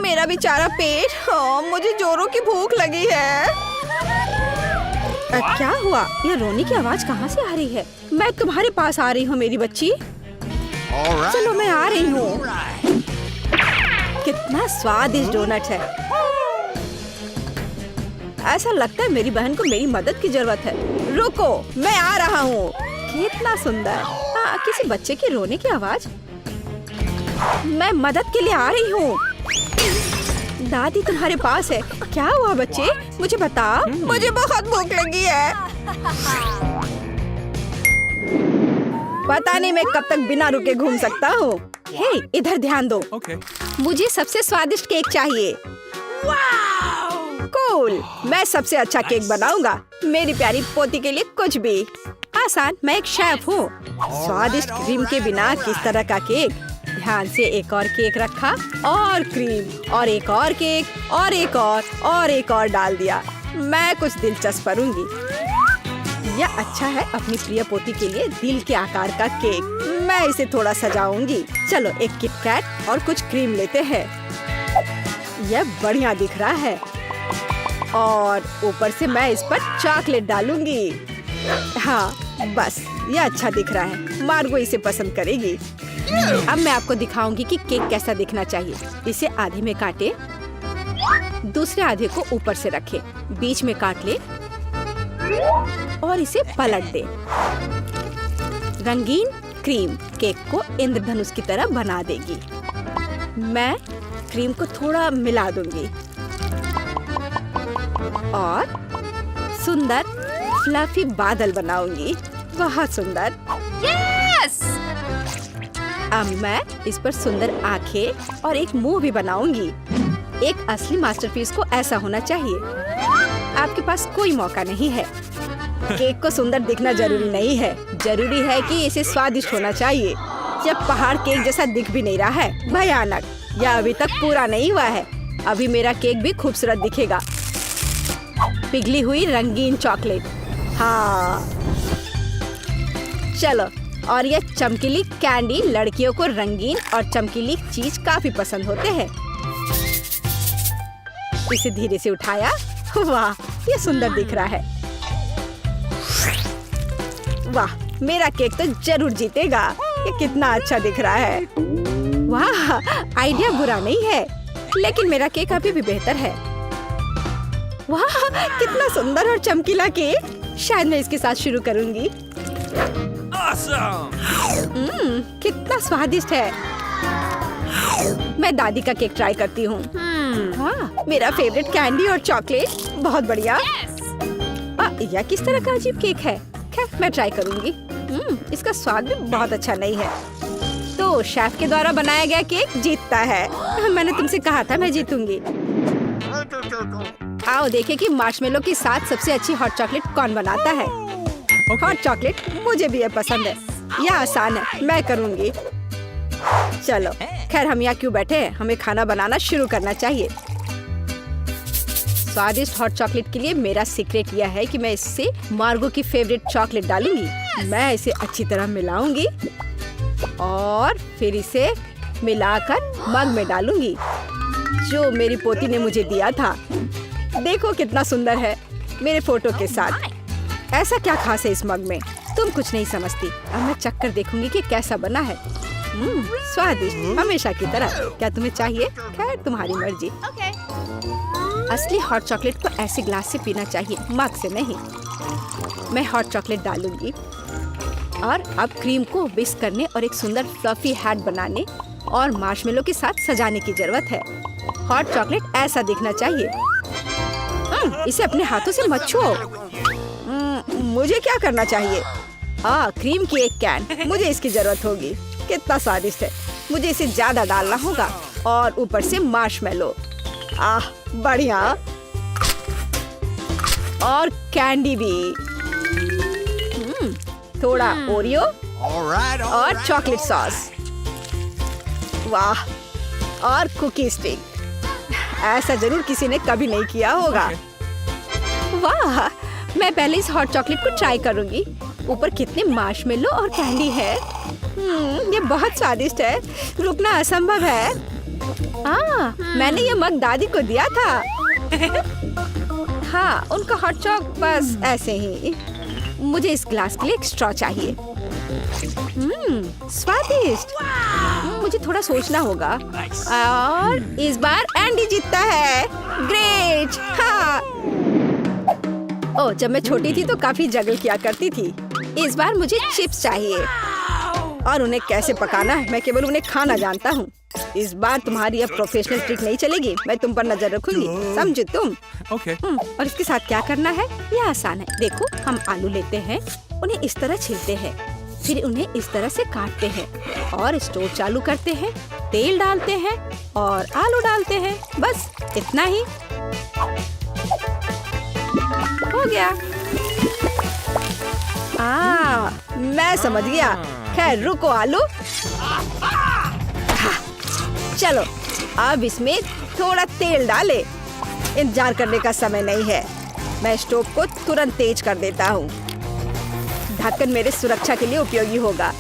मेरा बेचारा पेट। मुझे जोरों की भूख लगी है। क्या हुआ? ये रोने की आवाज कहाँ से आ रही है? मैं तुम्हारे पास आ रही हूँ मेरी बच्ची। चलो मैं आ रही हूँ। कितना स्वादिष्ट डोनट है। ऐसा लगता है मेरी बहन को मेरी मदद की जरूरत है। रुको, मैं आ रहा हूँ। कितना सुंदर। किसी बच्चे के रोने की आवाज। मैं मदद के लिए आ रही हूँ। दादी तुम्हारे पास है। क्या हुआ बच्चे? मुझे बता। मुझे बहुत भूख लगी है। पता नहीं मैं कब तक बिना रुके घूम सकता हूँ। हे, इधर ध्यान दो। मुझे सबसे स्वादिष्ट केक चाहिए। कूल। मैं सबसे अच्छा केक बनाऊंगा। मेरी प्यारी पोती के लिए कुछ भी आसान। मैं एक शेफ हूँ। स्वादिष्ट क्रीम के बिना किस तरह का केक? ध्यान से एक और केक रखा और क्रीम और एक और केक और एक और डाल दिया। मैं कुछ दिलचस्प करूंगी। यह अच्छा है अपनी प्रिय पोती के लिए दिल के आकार का केक। मैं इसे थोड़ा सजाऊंगी। चलो एक किट कैट और कुछ क्रीम लेते हैं। यह बढ़िया दिख रहा है। और ऊपर से मैं इस पर चॉकलेट डालूंगी। हाँ बस, यह अच्छा दिख रहा है। मार्गो इसे पसंद करेगी। अब मैं आपको दिखाऊंगी कि केक कैसा दिखना चाहिए। इसे आधे में काटे, दूसरे आधे को ऊपर से रखे, बीच में काट ले और इसे पलट दे। रंगीन क्रीम केक को इंद्रधनुष की तरह बना देगी। मैं क्रीम को थोड़ा मिला दूंगी और सुंदर फ्लफी बादल बनाऊंगी। बहुत सुंदर। अब मैं इस पर सुंदर आंखें और एक मुंह भी बनाऊंगी। एक असली मास्टरपीस को ऐसा होना चाहिए। आपके पास कोई मौका नहीं है। केक को सुंदर दिखना जरूरी नहीं है। जरूरी है कि इसे स्वादिष्ट होना चाहिए। यह पहाड़ केक जैसा दिख भी नहीं रहा है। भयानक। यह अभी तक पूरा नहीं हुआ है। अभी मेरा केक भी खूबसूरत दिखेगा। पिघली हुई रंगीन चॉकलेट। हाँ चलो। और यह चमकीली कैंडी। लड़कियों को रंगीन और चमकीली चीज काफी पसंद होते हैं। इसे धीरे से उठाया। वाह, यह सुंदर दिख रहा है। वाह, मेरा केक तो जरूर जीतेगा। ये कितना अच्छा दिख रहा है। वाह, आइडिया बुरा नहीं है, लेकिन मेरा केक अभी भी बेहतर है। वाह, कितना सुंदर और चमकीला केक। शायद मैं इसके साथ शुरू करूंगी। कितना स्वादिष्ट है। मैं दादी का केक ट्राई करती हूँ। वाह, मेरा फेवरेट कैंडी और चॉकलेट। बहुत बढ़िया। यह किस तरह का अजीब केक है? खैर मैं ट्राई करूंगी। इसका स्वाद भी बहुत अच्छा नहीं है। तो शेफ के द्वारा बनाया गया केक जीतता है। मैंने तुमसे कहा था मैं जीतूंगी। आओ देखें कि मार्शमेलो के साथ सबसे अच्छी हॉट चॉकलेट कौन बनाता है। हॉट चॉकलेट मुझे भी ये पसंद है। यह आसान है, मैं करूंगी। चलो खैर हम यहाँ क्यों बैठे हैं? हमें खाना बनाना शुरू करना चाहिए। स्वादिष्ट हॉट चॉकलेट के लिए मेरा सीक्रेट यह है कि मैं इससे मार्गो की फेवरेट चॉकलेट डालूंगी। मैं इसे अच्छी तरह मिलाऊंगी और फिर इसे मिलाकर मग में डालूंगी जो मेरी पोती ने मुझे दिया था। देखो कितना सुंदर है मेरे फोटो के साथ। ऐसा क्या खास है इस मग में? तुम कुछ नहीं समझती। अब मैं चक्कर देखूंगी कि कैसा बना है। स्वादिष्ट हमेशा की तरह। क्या तुम्हें चाहिए? खैर तुम्हारी मर्जी। असली हॉट चॉकलेट को ऐसे ग्लास से पीना चाहिए, मग से नहीं। मैं हॉट चॉकलेट डालूंगी और अब क्रीम को विस्क करने और एक सुंदर फ्लफी हैट बनाने और मार्शमेलो के साथ सजाने की जरूरत है। हॉट चॉकलेट ऐसा दिखना चाहिए। इसे अपने हाथों से मत छुओ। मुझे क्या करना चाहिए? क्रीम की एक कैन। मुझे इसकी जरूरत होगी। कितना स्वादिष्ट है। मुझे इसे ज्यादा डालना होगा और ऊपर से मार्शमेलो। बढ़िया। और कैंडी भी। थोड़ा ओरियो और चॉकलेट सॉस। वाह, और कुकी स्टिक। ऐसा जरूर किसी ने कभी नहीं किया होगा। वाह, मैं पहले इस हॉट चॉकलेट को ट्राई करूंगी। ऊपर कितने मार्शमेलो और कैंडी है। ये बहुत स्वादिष्ट है। रुकना असंभव है। मैंने ये मग दादी को दिया था। हाँ, उनका हॉट चॉक बस ऐसे ही। मुझे इस ग्लास के लिए एक स्ट्रॉ चाहिए। स्वादिष्ट। मुझे थोड़ा सोचना होगा। और इस बार एंडी जीतता है। ग्रेट। हाँ। ओह, जब मैं छोटी थी तो काफी जगल किया करती थी। इस बार मुझे चिप्स चाहिए। और उन्हें कैसे पकाना है मैं केवल उन्हें खाना जानता हूँ। इस बार तुम्हारी अब प्रोफेशनल ट्रिक नहीं चलेगी। मैं तुम पर नजर रखूंगी, समझे तुम? और इसके साथ क्या करना है? यह आसान है। देखो, हम आलू लेते हैं, उन्हें इस तरह छीलते हैं, फिर उन्हें इस तरह से काटते हैं और स्टोव चालू करते हैं, तेल डालते हैं और आलू डालते हैं। बस इतना ही। हो गया। मैं समझ गया। खैर रुको आलू। चलो अब इसमें थोड़ा तेल डाले। इंतजार करने का समय नहीं है। मैं स्टोव को तुरंत तेज कर देता हूँ। ढक्कन मेरे सुरक्षा के लिए उपयोगी होगा।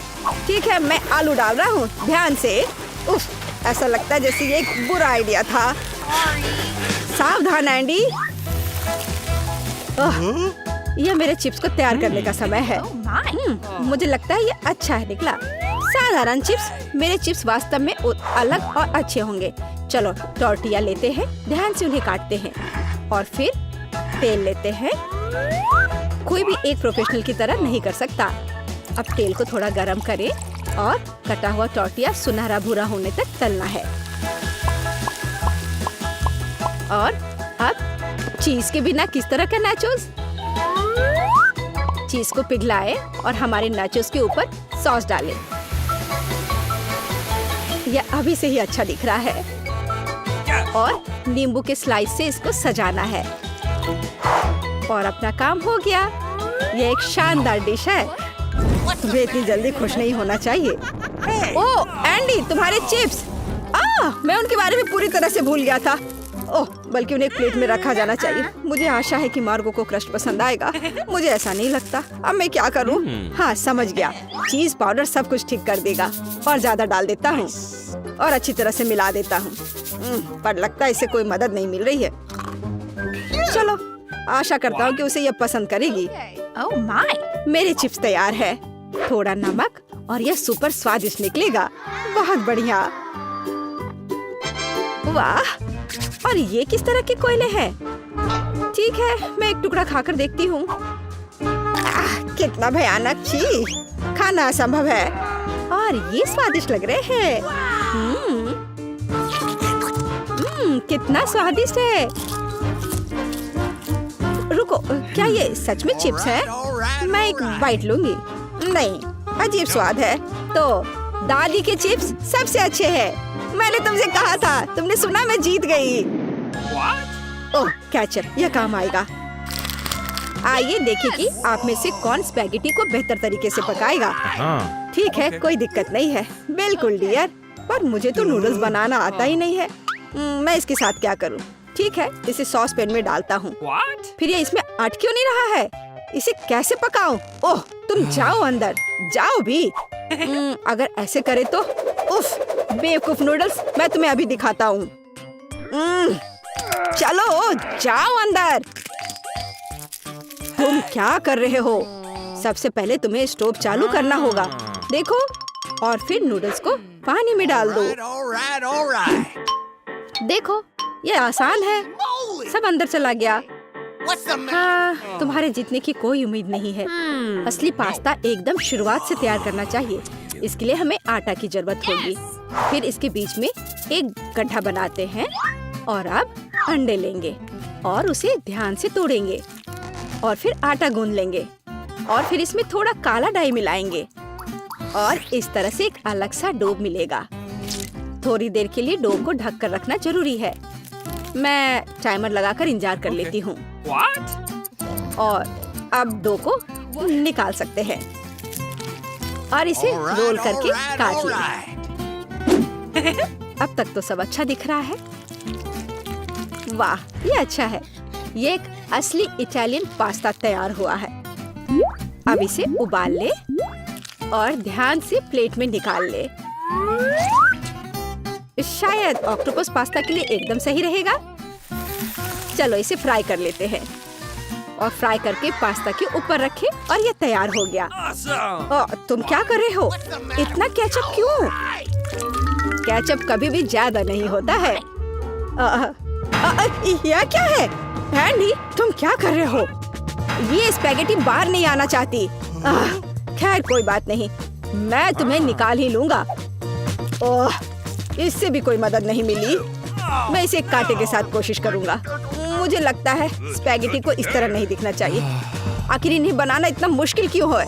ठीक है, मैं आलू डाल रहा हूँ। ध्यान से। उफ, ऐसा लगता है जैसे ये एक बुरा आइडिया था। सावधान एंडी। यह मेरे चिप्स को तैयार करने का समय है। मुझे लगता है ये अच्छा है निकला। साधारण चिप्स। मेरे चिप्स वास्तव में अलग और अच्छे होंगे। चलो टॉर्टिया लेते हैं, ध्यान से उन्हें काटते हैं और फिर तेल लेते हैं। कोई भी एक प्रोफेशनल की तरह नहीं कर सकता। अब तेल को थोड़ा गरम करें और कटा हुआ टॉर्टिया सुनहरा भूरा होने तक तलना है। और अब चीज के बिना किस तरह का नाचोस? चीज को पिघलाएं और हमारे नाचोस के ऊपर सॉस डालें। यह अभी से ही अच्छा दिख रहा है। और नींबू के स्लाइस से इसको सजाना है। और अपना काम हो गया। यह एक शानदार डिश है। तुम्हें इतनी जल्दी खुश नहीं होना चाहिए। ओह एंडी, तुम्हारे चिप्स। मैं उनके बारे में पूरी तरह से भूल गया था। ओह, बल्कि उन्हें एक प्लेट में रखा जाना चाहिए। मुझे आशा है कि मार्गो को क्रस्ट पसंद आएगा। मुझे ऐसा नहीं लगता। अब मैं क्या करूं? हाँ, समझ गया। चीज पाउडर सब कुछ ठीक कर देगा। और ज्यादा डाल देता हूँ और अच्छी तरह से मिला देता हूँ। पर लगता है इसे कोई मदद नहीं मिल रही है। चलो, आशा करता हूँ कि उसे यह पसंद करेगी। ओह माय, मेरे चिप्स तैयार है। थोड़ा नमक और यह सुपर स्वादिष्ट निकलेगा। बहुत बढ़िया। वाह, और ये किस तरह के कोयले हैं? ठीक है, मैं एक टुकड़ा खाकर देखती हूँ। कितना भयानक। छी, खाना असंभव है। और ये स्वादिष्ट लग रहे हैं। कितना स्वादिष्ट है। रुको, क्या ये सच में चिप्स है? मैं एक बाइट लूंगी। नहीं, अजीब स्वाद है। तो दादी के चिप्स सबसे अच्छे हैं। मैंने तुमसे कहा था। तुमने सुना? मैं जीत गई। ओह कैचअप, यह काम आएगा। आइए देखें कि आप में से कौन स्पैगेटी को बेहतर तरीके से पकाएगा। ठीक है, कोई दिक्कत नहीं है। बिल्कुल डियर, पर मुझे तो नूडल्स बनाना आता ही नहीं है। मैं इसके साथ क्या करूं? ठीक है, इसे सॉस पैन में डालता हूँ। फिर ये इसमें अट क्यों नहीं रहा है? इसे कैसे पकाऊं? ओह, तुम जाओ अंदर, जाओ भी। अगर ऐसे करे तो। उफ, बेवकूफ नूडल्स, मैं तुम्हें अभी दिखाता हूँ। चलो जाओ अंदर। तुम क्या कर रहे हो? सबसे पहले तुम्हें स्टोव चालू करना होगा। देखो, और फिर नूडल्स को पानी में डाल दो। देखो, ये आसान है। सब अंदर चला गया। हाँ, तुम्हारे जीतने की कोई उम्मीद नहीं है। असली पास्ता एकदम शुरुआत से तैयार करना चाहिए। इसके लिए हमें आटा की जरूरत होगी। फिर इसके बीच में एक गड्ढा बनाते हैं और अब अंडे लेंगे और उसे ध्यान से तोड़ेंगे और फिर आटा गूंद लेंगे और फिर इसमें थोड़ा काला डाई मिलाएंगे और इस तरह से एक अलग सा डो मिलेगा। थोड़ी देर के लिए डो को ढक कर रखना जरूरी है। मैं टाइमर लगाकर इंतजार कर लेती हूँ। और अब डो को निकाल सकते हैं और इसे रोल करके काट लें। अब तक तो सब अच्छा दिख रहा है। वाह, ये अच्छा है। ये एक असली इटालियन पास्ता तैयार हुआ है। अब इसे उबाल ले और ध्यान से प्लेट में निकाल ले। शायद ऑक्टोपस पास्ता के लिए एकदम सही रहेगा। चलो इसे फ्राई कर लेते हैं और फ्राई करके पास्ता के ऊपर रखें और ये तैयार हो गया। तुम क्या कर रहे हो? इतना केचप क्यों? केचप कभी भी ज्यादा नहीं होता है। यह क्या है? एंडी, तुम क्या कर रहे हो? ये स्पैगेटी बाहर नहीं आना चाहती। खैर कोई बात नहीं, मैं तुम्हें निकाल ही लूंगा। ओह, इससे भी कोई मदद नहीं मिली। मैं इसे कांटे के साथ कोशिश करूंगा। मुझे लगता है स्पैगेटी को इस तरह नहीं दिखना चाहिए। आखिर इन्हें बनाना इतना मुश्किल क्यों है?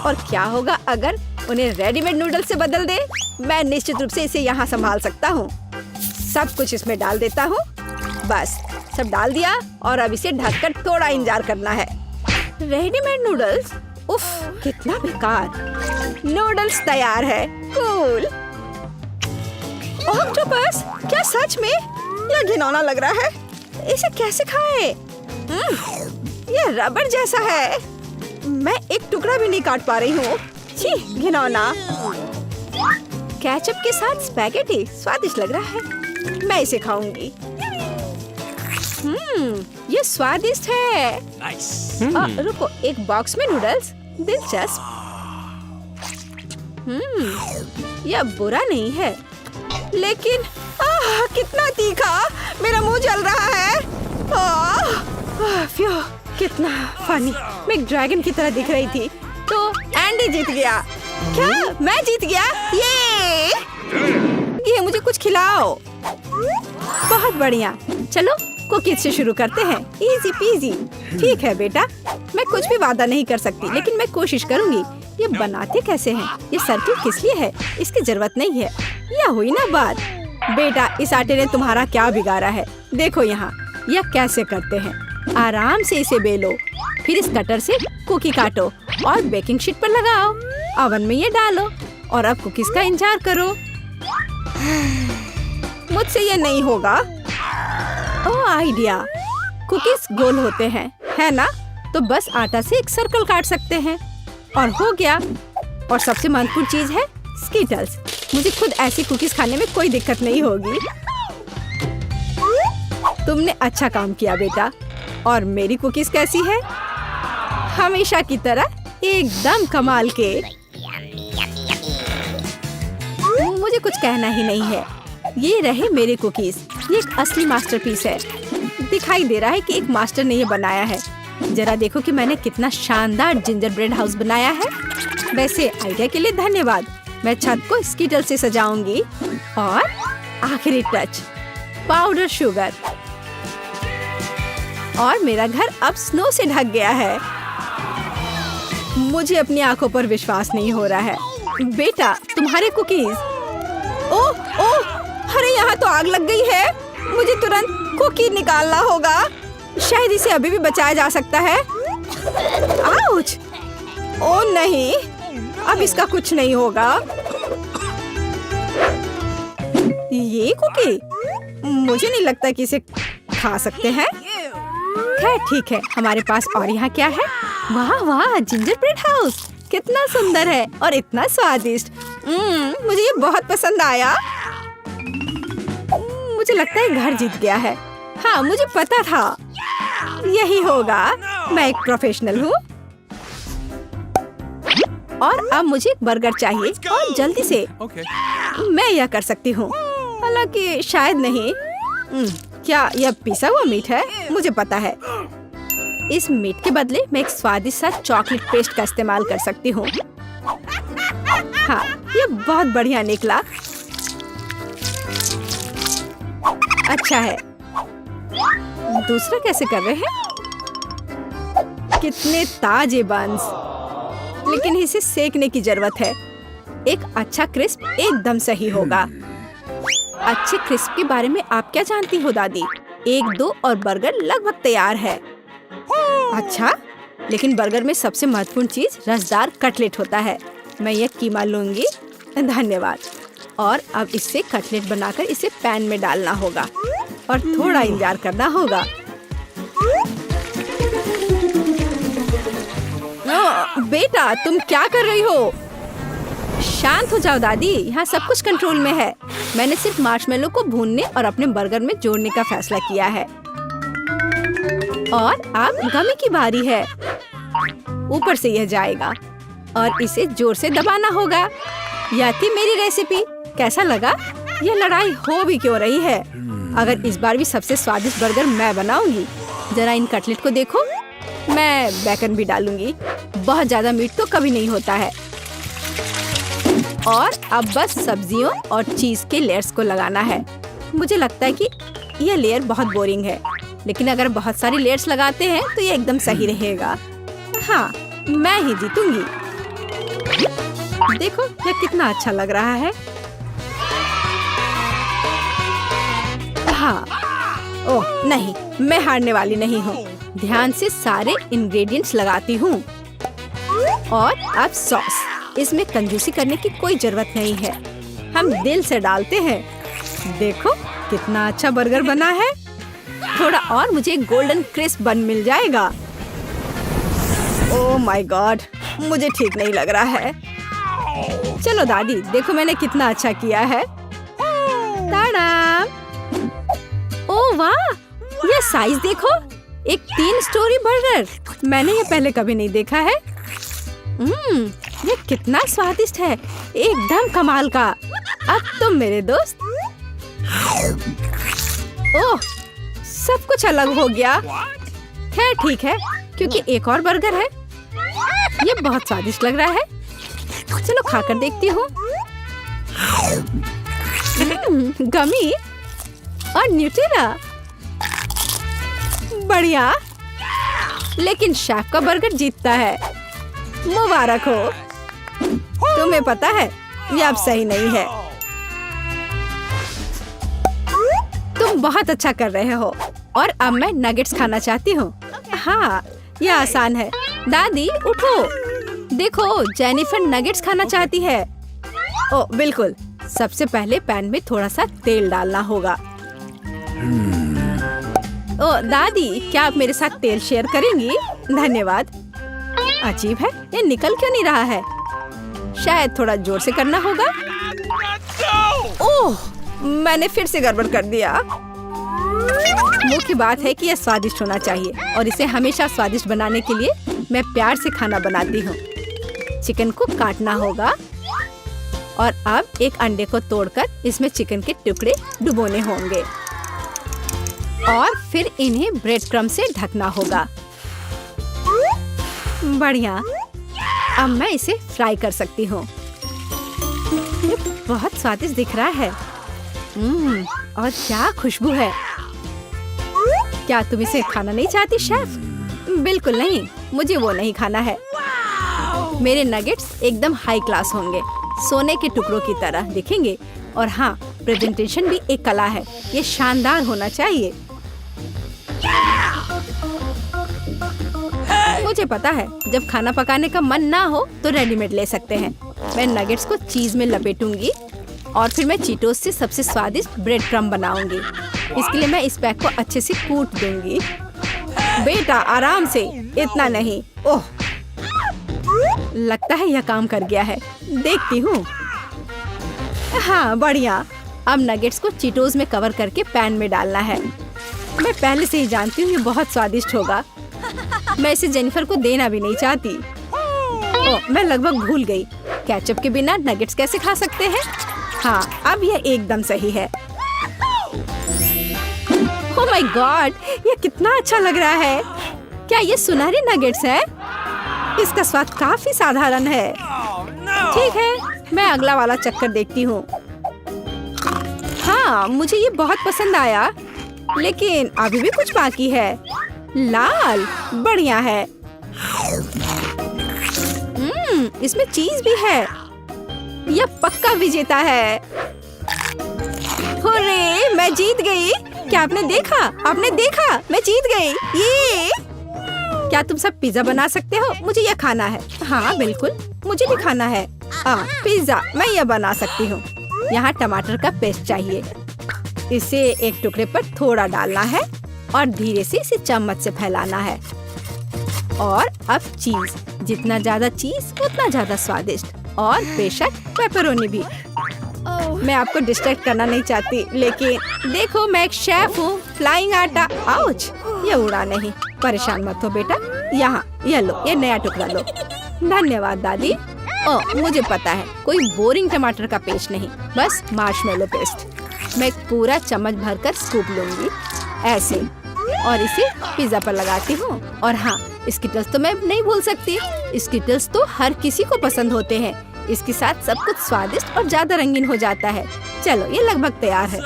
और क्या होगा अगर उन्हें रेडीमेड नूडल से बदल दे? मैं निश्चित रूप से इसे यहाँ संभाल सकता हूँ। सब कुछ इसमें डाल देता हूँ। बस सब डाल दिया और अब इसे ढककर थोड़ा इंतजार करना है। Readymade noodles? उफ, कितना बेकार। नूडल्स तैयार है। कूल। ऑक्टोपस, क्या सच में? यह घिनौना लग रहा है। इसे कैसे खाएं? यह रबर जैसा है। मैं एक टुकड़ा भी नहीं काट पा रही हूँ। छी, घिनौना। केचप के साथ स्पैगेटी स्वादिष्ट लग रहा है। मैं इसे खाऊंगी। ये स्वादिष्ट है। रुको, एक बॉक्स में नूडल्स? दिलचस्प। यह बुरा नहीं है, लेकिन कितना तीखा। मेरा मुंह जल रहा है। फ्यू, कितना फनी। मैं एक ड्रैगन की तरह दिख रही थी। तो एंडी जीत गया। क्या मैं जीत गया? ये मुझे कुछ खिलाओ। बहुत बढ़िया। चलो कुकीज से शुरू करते हैं। Easy PG. ठीक है बेटा, मैं कुछ भी वादा नहीं कर सकती, लेकिन मैं कोशिश करूंगी। ये बनाते कैसे हैं? ये सर्किल किस लिए है? इसकी जरूरत नहीं है। यह हुई ना बात। बेटा, इस आटे ने तुम्हारा क्या बिगाड़ा है? देखो यहाँ, यह कैसे करते हैं। आराम से इसे बेलो, फिर इस कटर से कुकी काटो और बेकिंग शीट पर लगाओ। ओवन में ये डालो और अब कुकीज का इंतजार करो। मुझसे ये नहीं होगा। ओह, आइडिया। कुकीज गोल होते हैं, है ना? तो बस आटा से एक सर्कल काट सकते हैं और हो गया। और सबसे महत्वपूर्ण चीज है स्कीटल्स। मुझे खुद ऐसी कुकीज खाने में कोई दिक्कत नहीं होगी। तुमने अच्छा काम किया बेटा। और मेरी कुकीज कैसी है? हमेशा की तरह एकदम कमाल के। मुझे कुछ कहना ही नहीं है। ये रहे मेरे कुकीज। ये एक असली मास्टरपीस है। दिखाई दे रहा है कि एक मास्टर ने ये बनाया है। जरा देखो कि मैंने कितना शानदार जिंजर ब्रेड हाउस बनाया है। वैसे आइडिया के लिए धन्यवाद। मैं छत को स्कीटल से सजाऊंगी। और आखिरी टच, पाउडर शुगर। और मेरा घर अब स्नो से ढक गया है। मुझे अपनी आंखों पर विश्वास नहीं हो रहा है। बेटा, तुम्हारे कुकीज। ओह ओह, अरे यहाँ तो आग लग गई है। मुझे तुरंत कुकी निकालना होगा। शायद इसे अभी भी बचाया जा सकता है। आउच! ओह नहीं, अब इसका कुछ नहीं होगा। ये कुकी? मुझे नहीं लगता कि इसे खा सकते हैं। खैर ठीक है, हमारे पास और यहाँ क्या है? वाह वाह, जिंजर ब्रेड हाउस कितना सुंदर है और इतना स्वादिष्ट। मुझे ये बहुत पसंद आया। मुझे लगता है घर जीत गया है। हाँ, मुझे पता था यही होगा। मैं एक प्रोफेशनल हूँ। और अब मुझे एक बर्गर चाहिए और जल्दी से। मैं यह कर सकती हूँ, हालांकि शायद नहीं। क्या यह पिसा हुआ मीट है? मुझे पता है। इस मीट के बदले मैं एक स्वादिष्ट सा चॉकलेट पेस्ट का इस्तेमाल कर सकती हूँ। हाँ, ये बहुत बढ़िया निकला। अच्छा है। दूसरा कैसे कर रहे हैं? कितने ताजे बंस, लेकिन इसे सेकने की जरूरत है। एक अच्छा क्रिस्प एकदम सही होगा। अच्छे क्रिस्प के बारे में आप क्या जानती हो दादी? 1-2 और बर्गर लगभग तैयार है। अच्छा, लेकिन बर्गर में सबसे महत्वपूर्ण चीज रसदार कटलेट होता है। मैं ये कीमा लूंगी। धन्यवाद। और अब इससे कटलेट बनाकर इसे पैन में डालना होगा और थोड़ा इंतजार करना होगा। बेटा, तुम क्या कर रही हो? शांत हो जाओ दादी, यहाँ सब कुछ कंट्रोल में है। मैंने सिर्फ मार्शमेलो को भूनने और अपने बर्गर में जोड़ने का फैसला किया है। और अब गमी की बारी है। ऊपर से यह जाएगा और इसे जोर से दबाना होगा। यह थी मेरी रेसिपी। कैसा लगा? यह लड़ाई हो भी क्यों रही है? अगर इस बार भी सबसे स्वादिष्ट बर्गर मैं बनाऊंगी। जरा इन कटलेट को देखो। मैं बेकन भी डालूंगी। बहुत ज्यादा मीट तो कभी नहीं होता है। और अब बस सब्जियों और चीज के लेयर्स को लगाना है। मुझे लगता है कि यह लेयर बहुत बोरिंग है, लेकिन अगर बहुत सारी लेयर्स लगाते हैं तो ये एकदम सही रहेगा। हाँ, मैं ही जीतूंगी। देखो यह कितना अच्छा लग रहा है। हाँ, ओह नहीं, मैं हारने वाली नहीं हूँ। ध्यान से सारे इंग्रेडिएंट्स लगाती हूँ। और अब सॉस। इसमें कंजूसी करने की कोई जरूरत नहीं है। हम दिल से डालते हैं। देखो कितना अच्छा बर्गर बना है। थोड़ा और मुझे एक गोल्डन क्रिस्प बन मिल जाएगा। ओह माय गॉड, मुझे ठीक नहीं लग रहा है। चलो दादी, देखो मैंने कितना अच्छा किया है। ताड़ा! ओह वाह, ये साइज देखो। एक 3 स्टोरी बर्गर। मैंने ये पहले कभी नहीं देखा है। ये कितना स्वादिष्ट है, एकदम कमाल का। अब तुम मेरे दोस्त। ओह, सब कुछ अलग हो गया। खैर ठीक है, क्योंकि एक और बर्गर है। ये बहुत स्वादिष्ट लग रहा है। चलो खाकर देखती हूँ। गमी और न्यूटेला, बढ़िया। लेकिन शेफ का बर्गर जीतता है। मुबारक हो। तुम्हें पता है ये अब सही नहीं है। तुम बहुत अच्छा कर रहे हो। और अब मैं नगेट्स खाना चाहती हूँ। हाँ, ये आसान है। दादी उठो, देखो जेनिफर नगेट्स खाना चाहती है। ओ बिल्कुल। सबसे पहले पैन में थोड़ा सा तेल डालना होगा। ओ दादी, क्या आप मेरे साथ तेल शेयर करेंगी? धन्यवाद। अजीब है, ये निकल क्यों नहीं रहा है? शायद थोड़ा जोर से करना होगा। ओह, मैंने फिर से गड़बड़ कर दिया। मुख्य बात है कि यह स्वादिष्ट होना चाहिए और इसे हमेशा स्वादिष्ट बनाने के लिए मैं प्यार से खाना बनाती हूँ। चिकन को काटना होगा और अब एक अंडे को तोड़कर इसमें चिकन के टुकड़े डुबोने होंगे और फिर इन्हें ब्रेड क्रम्ब से ढकना होगा। बढ़िया। अब मैं इसे फ्राई कर सकती हूँ। ये बहुत स्वादिष्ट दिख रहा है। और क्या खुशबू है। क्या तुम इसे खाना नहीं चाहती शेफ? बिल्कुल नहीं, मुझे वो नहीं खाना है। मेरे नगेट्स एकदम हाई क्लास होंगे, सोने के टुकड़ों की तरह दिखेंगे। और हाँ, प्रेजेंटेशन भी एक कला है। ये शानदार होना चाहिए। मुझे पता है, जब खाना पकाने का मन ना हो तो रेडीमेड ले सकते हैं। मैं नगेट्स को चीज में लपेटूंगी और फिर मैं चीटोस से सबसे स्वादिष्ट ब्रेड क्रम्ब बनाऊंगी। इसके लिए मैं इस पैक को अच्छे से कूट दूंगी। बेटा आराम से, इतना नहीं। ओह, लगता है यह काम कर गया है। देखती हूँ। हाँ बढ़िया। अब नगेट्स को चीटोस में कवर करके पैन में डालना है। मैं पहले से ही जानती हूँ ये बहुत स्वादिष्ट होगा। मैं इसे जेनिफर को देना भी नहीं चाहती। ओह, मैं लगभग भूल गई। केचप के बिना नगेट्स कैसे खा सकते हैं? हाँ, अब यह एकदम सही है। ओह माय गॉड, ये कितना अच्छा लग रहा है। क्या ये सुनहरे नगेट्स है? इसका स्वाद काफी साधारण है। ठीक है, मैं अगला वाला चक्कर देखती हूँ। हाँ, मुझे ये बहुत पसंद आया, लेकिन अभी भी कुछ बाकी है। लाल, बढ़िया है। इसमें चीज भी है। यह पक्का विजेता है। हुर्रे, मैं जीत गई। क्या आपने देखा? आपने देखा? मैं जीत गई। ये क्या तुम सब पिज्जा बना सकते हो? मुझे यह खाना है। हाँ बिल्कुल, मुझे भी खाना है। पिज्जा मैं यह बना सकती हूँ। यहाँ टमाटर का पेस्ट चाहिए। इसे एक टुकड़े पर थोड़ा डालना है और धीरे से इसे चम्मच से फैलाना है। और अब चीज, जितना ज्यादा चीज उतना ज्यादा स्वादिष्ट। और बेशक पेपरोनी भी। मैं आपको डिस्ट्रैक्ट करना नहीं चाहती, लेकिन देखो मैं एक शेफ हूँ। फ्लाइंग आटा, आउच, ये उड़ा नहीं। परेशान मत हो बेटा, यहाँ ये लो, ये नया टुकड़ा लो। धन्यवाद दादी। ओह, मुझे पता है, कोई बोरिंग टमाटर का पेस्ट नहीं, बस मार्शमेलो पेस्ट। मैं एक पूरा चम्मच भरकर स्कूप लूंगी ऐसे, और इसे पिज्जा पर लगाती हूँ। और हाँ, स्किटल्स तो मैं नहीं भूल सकती। स्किटल्स तो हर किसी को पसंद होते हैं। इसके साथ सब कुछ स्वादिष्ट और ज्यादा रंगीन हो जाता है। चलो, ये लगभग तैयार है।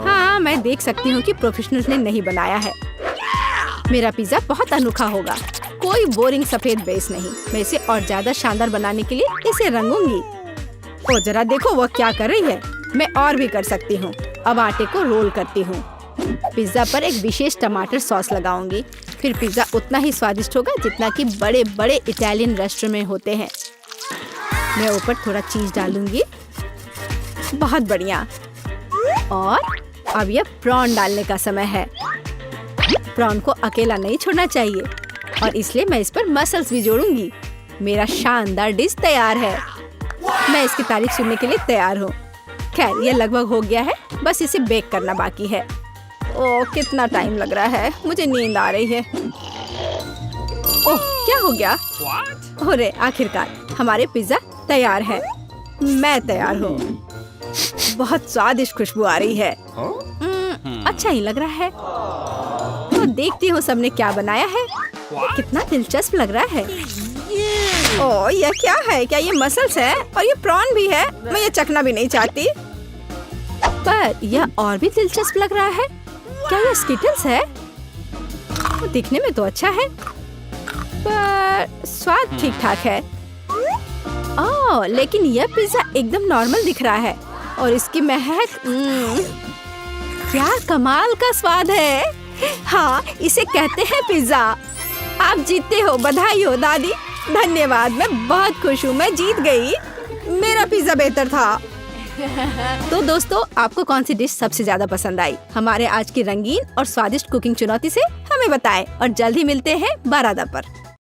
हाँ, मैं देख सकती हूँ कि प्रोफेशनल्स ने नहीं बनाया है। मेरा पिज्जा बहुत अनोखा होगा, कोई बोरिंग सफेद बेस नहीं। मैं इसे और ज्यादा शानदार बनाने के लिए इसे रंगूंगी। ओ जरा देखो वो क्या कर रही है। मैं और भी कर सकती हूँ। अब आटे को रोल करती हूँ। पिज्जा पर एक विशेष टमाटर सॉस लगाऊंगी। फिर पिज्जा उतना ही स्वादिष्ट होगा जितना कि बड़े बड़े इटालियन रेस्टोरेंट में होते हैं। मैं ऊपर थोड़ा चीज डालूंगी। बहुत बढ़िया। और अब यह प्रॉन डालने का समय है। प्रॉन को अकेला नहीं छोड़ना चाहिए, और इसलिए मैं इस पर मसल्स भी जोड़ूंगी। मेरा शानदार डिश तैयार है। मैं इसकी तारीफ सुनने के लिए तैयार हूँ। खैर, ये लगभग हो गया है, बस इसे बेक करना बाकी है। ओह, कितना टाइम लग रहा है, मुझे नींद आ रही है। ओह, क्या हो गया? अरे आखिरकार हमारे पिज्जा तैयार है। मैं तैयार हूँ। बहुत स्वादिष्ट खुशबू आ रही है। अच्छा ही लग रहा है। तो देखती हूँ सबने क्या बनाया है। कितना दिलचस्प लग रहा है। ओह, यह क्या है? क्या ये मसल्स है? और ये प्रॉन भी है? मैं ये चखना भी नहीं चाहती। पर यह और भी दिलचस्प लग रहा है। क्या ये स्किटल्स है? दिखने में तो अच्छा है, पर स्वाद ठीक ठाक है। ओह, लेकिन यह पिज्जा एकदम नॉर्मल दिख रहा है, और इसकी महक, क्या कमाल का स्वाद है। हाँ, इसे कहते हैं पिज्जा। आप जीतते हो, बधाई हो दादी। धन्यवाद, मैं बहुत खुश हूँ, मैं जीत गई। मेरा पिज्जा बेहतर था। तो दोस्तों, आपको कौन सी डिश सबसे ज्यादा पसंद आई? हमारे आज की रंगीन और स्वादिष्ट कुकिंग चुनौती से हमें बताएं, और जल्द ही मिलते हैं बारादा पर।